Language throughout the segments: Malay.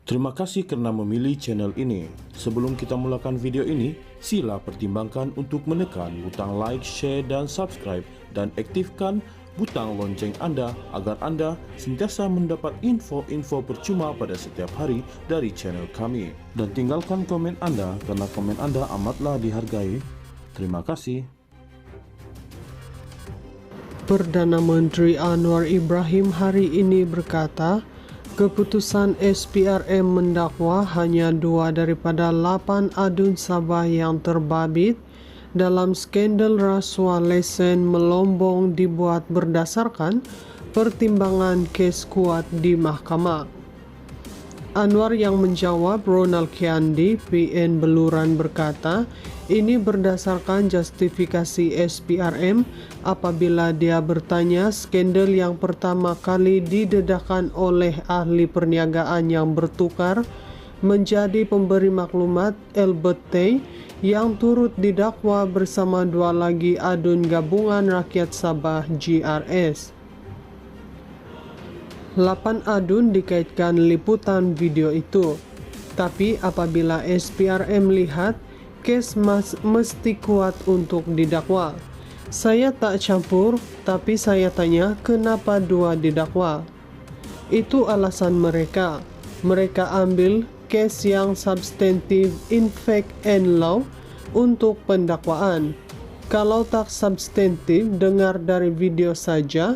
Terima kasih karena memilih channel ini. Sebelum kita mulakan video ini, sila pertimbangkan untuk menekan butang like, share, dan subscribe, dan aktifkan butang lonceng Anda agar Anda sentiasa mendapat info-info percuma pada setiap hari dari channel kami. Dan tinggalkan komen Anda karena komen Anda amatlah dihargai. Terima kasih. Perdana Menteri Anwar Ibrahim hari ini berkata, keputusan SPRM mendakwa hanya 2 daripada 8 adun Sabah yang terbabit dalam skandal rasuah lesen melombong dibuat berdasarkan pertimbangan kes kuat di mahkamah. Anwar yang menjawab Ronald Kiandi, PN Beluran berkata, ini berdasarkan justifikasi SPRM apabila dia bertanya skandal yang pertama kali didedahkan oleh ahli perniagaan yang bertukar menjadi pemberi maklumat Albert Tay yang turut didakwa bersama 2 lagi adun gabungan rakyat Sabah GRS. 8 adun dikaitkan liputan video itu, tapi apabila SPRM lihat kes mesti kuat untuk didakwa. Saya tak campur, tapi saya tanya kenapa 2 didakwa. Itu alasan mereka. Mereka ambil kes yang substantif in fact and law untuk pendakwaan. Kalau tak substantif, dengar dari video saja,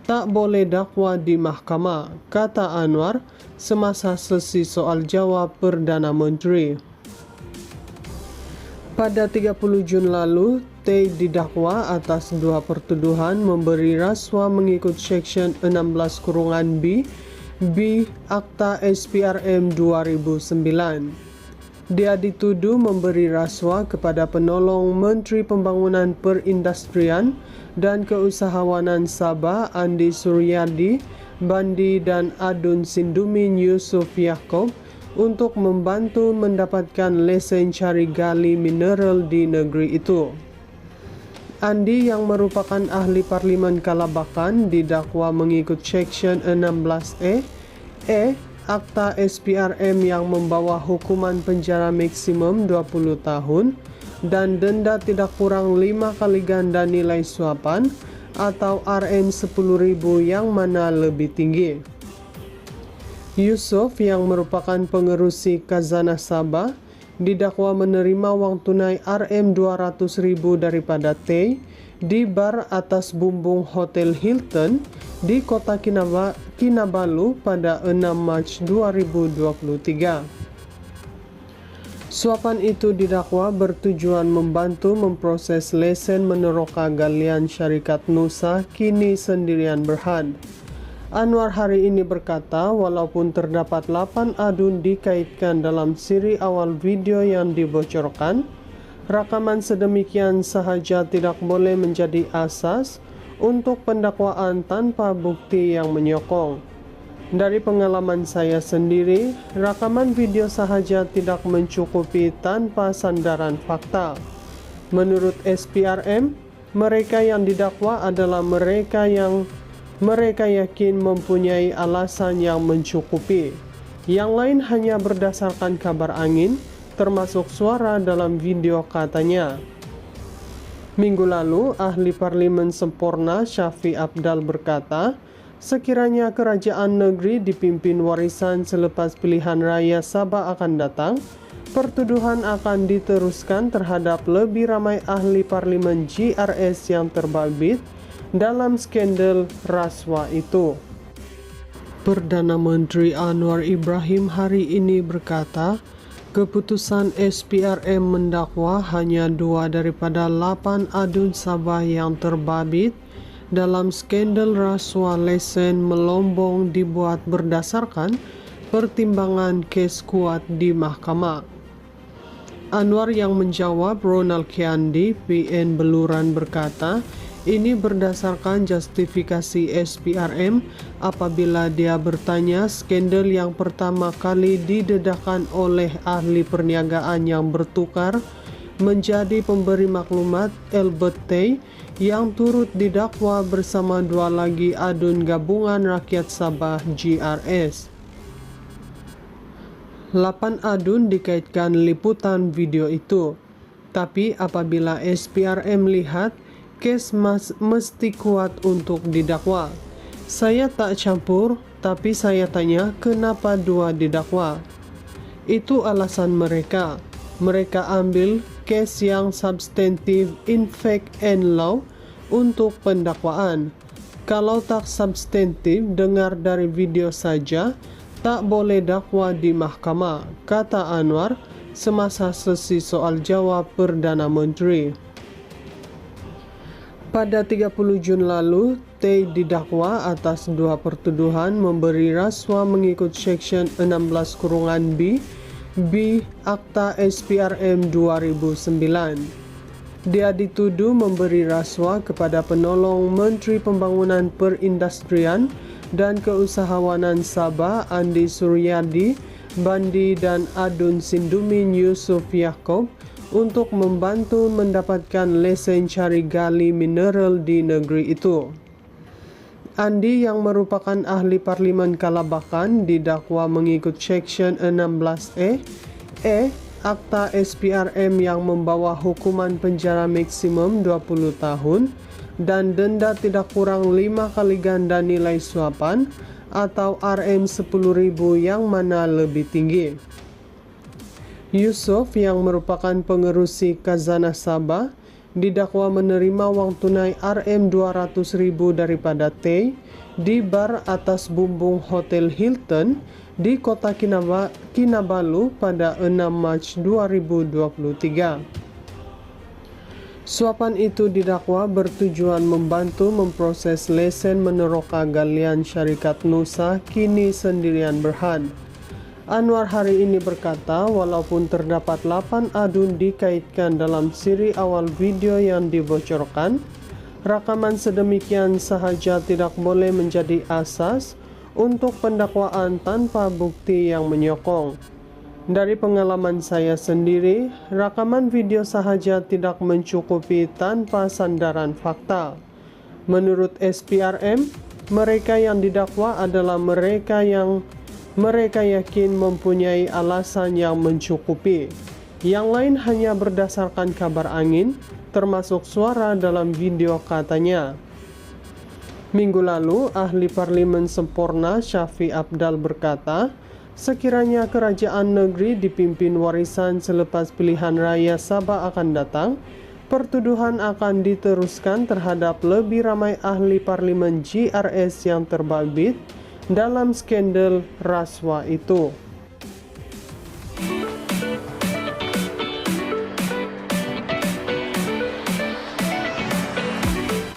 tak boleh dakwa di mahkamah, kata Anwar semasa sesi soal jawab Perdana Menteri. Pada 30 Jun lalu, Tay didakwa atas 2 pertuduhan memberi rasuah mengikut Seksyen 16(b) Akta SPRM 2009. Dia dituduh memberi rasuah kepada penolong Menteri Pembangunan Perindustrian dan Keusahawanan Sabah Andi Suryadi, Bandi dan Adun Sindumin Yusuf Yaakob untuk membantu mendapatkan lesen cari gali mineral di negeri itu. Andi yang merupakan ahli Parlimen Kalabakan didakwa mengikut Seksyen 16(e) Akta SPRM yang membawa hukuman penjara maksimum 20 tahun dan denda tidak kurang 5 kali ganda nilai suapan atau Rm10.000 yang mana lebih tinggi. Yusuf yang merupakan pengerusi Khazanah Sabah didakwa menerima wang tunai Rm200.000 daripada Tay di bar atas bumbung Hotel Hilton di kota Kinabalu pada 6 Mac 2023. Suapan itu didakwa bertujuan membantu memproses lesen meneroka galian syarikat Nusa kini sendirian Berhad. Anwar hari ini berkata walaupun terdapat 8 adun dikaitkan dalam siri awal video yang dibocorkan, rakaman sedemikian sahaja tidak boleh menjadi asas untuk pendakwaan tanpa bukti yang menyokong. Dari pengalaman saya sendiri, rakaman video sahaja tidak mencukupi tanpa sandaran fakta. Menurut SPRM, mereka yang didakwa adalah mereka yakin mempunyai alasan yang mencukupi. Yang lain hanya berdasarkan kabar angin, termasuk suara dalam video katanya. Minggu lalu, ahli Parlimen Sempurna Syafi Abdal berkata, sekiranya kerajaan negeri dipimpin warisan selepas pilihan raya Sabah akan datang, pertuduhan akan diteruskan terhadap lebih ramai ahli Parlimen GRS yang terbabit dalam skandal rasuah itu. Perdana Menteri Anwar Ibrahim hari ini berkata, keputusan SPRM mendakwa hanya 2 daripada 8 adun Sabah yang terbabit dalam skandal rasuah lesen melombong dibuat berdasarkan pertimbangan kes kuat di mahkamah. Anwar yang menjawab Ronald Kiandi, PN Beluran berkata, ini berdasarkan justifikasi SPRM apabila dia bertanya skandal yang pertama kali didedahkan oleh ahli perniagaan yang bertukar menjadi pemberi maklumat Albert Tay yang turut didakwa bersama 2 lagi adun gabungan rakyat Sabah GRS. 8 adun dikaitkan liputan video itu. Tapi apabila SPRM lihat, kes mesti kuat untuk didakwa. Saya tak campur, tapi saya tanya kenapa 2 didakwa. Itu alasan mereka. Mereka ambil kes yang substantif in fact and law untuk pendakwaan. Kalau tak substantif, dengar dari video saja, tak boleh dakwa di mahkamah, kata Anwar semasa sesi soal jawab Perdana Menteri. Pada 30 Jun lalu, T didakwa atas 2 pertuduhan memberi rasuah mengikut Section 16(b) Akta SPRM 2009. Dia dituduh memberi rasuah kepada penolong Menteri Pembangunan Perindustrian dan Keusahawanan Sabah Andi Suryadi, Bandi dan Adun Sindumin Yusuf Yaakob untuk membantu mendapatkan lesen cari gali mineral di negeri itu. Andi yang merupakan ahli Parlimen Kalabakan didakwa mengikut Section 16(e) Akta SPRM yang membawa hukuman penjara maksimum 20 tahun dan denda tidak kurang 5 kali ganda nilai suapan atau Rm10.000 yang mana lebih tinggi. Yusuf yang merupakan pengerusi Khazanah Sabah didakwa menerima wang tunai Rm200.000 daripada T di bar atas bumbung Hotel Hilton di kota Kinabalu pada 6 Mac 2023. Suapan itu didakwa bertujuan membantu memproses lesen meneroka galian syarikat Nusa kini sendirian Berhad. Anwar hari ini berkata walaupun terdapat 8 adun dikaitkan dalam siri awal video yang dibocorkan, rakaman sedemikian sahaja tidak boleh menjadi asas untuk pendakwaan tanpa bukti yang menyokong. Dari pengalaman saya sendiri, rakaman video sahaja tidak mencukupi tanpa sandaran fakta. Menurut SPRM, mereka yang didakwa adalah mereka yang mereka yakin mempunyai alasan yang mencukupi. Yang lain hanya berdasarkan kabar angin, termasuk suara dalam video katanya. Minggu lalu, ahli Parlimen Sempurna Syafi Abdal berkata, sekiranya kerajaan negeri dipimpin warisan selepas pilihan raya Sabah akan datang, pertuduhan akan diteruskan terhadap lebih ramai ahli Parlimen GRS yang terbabit dalam skandal rasuah itu.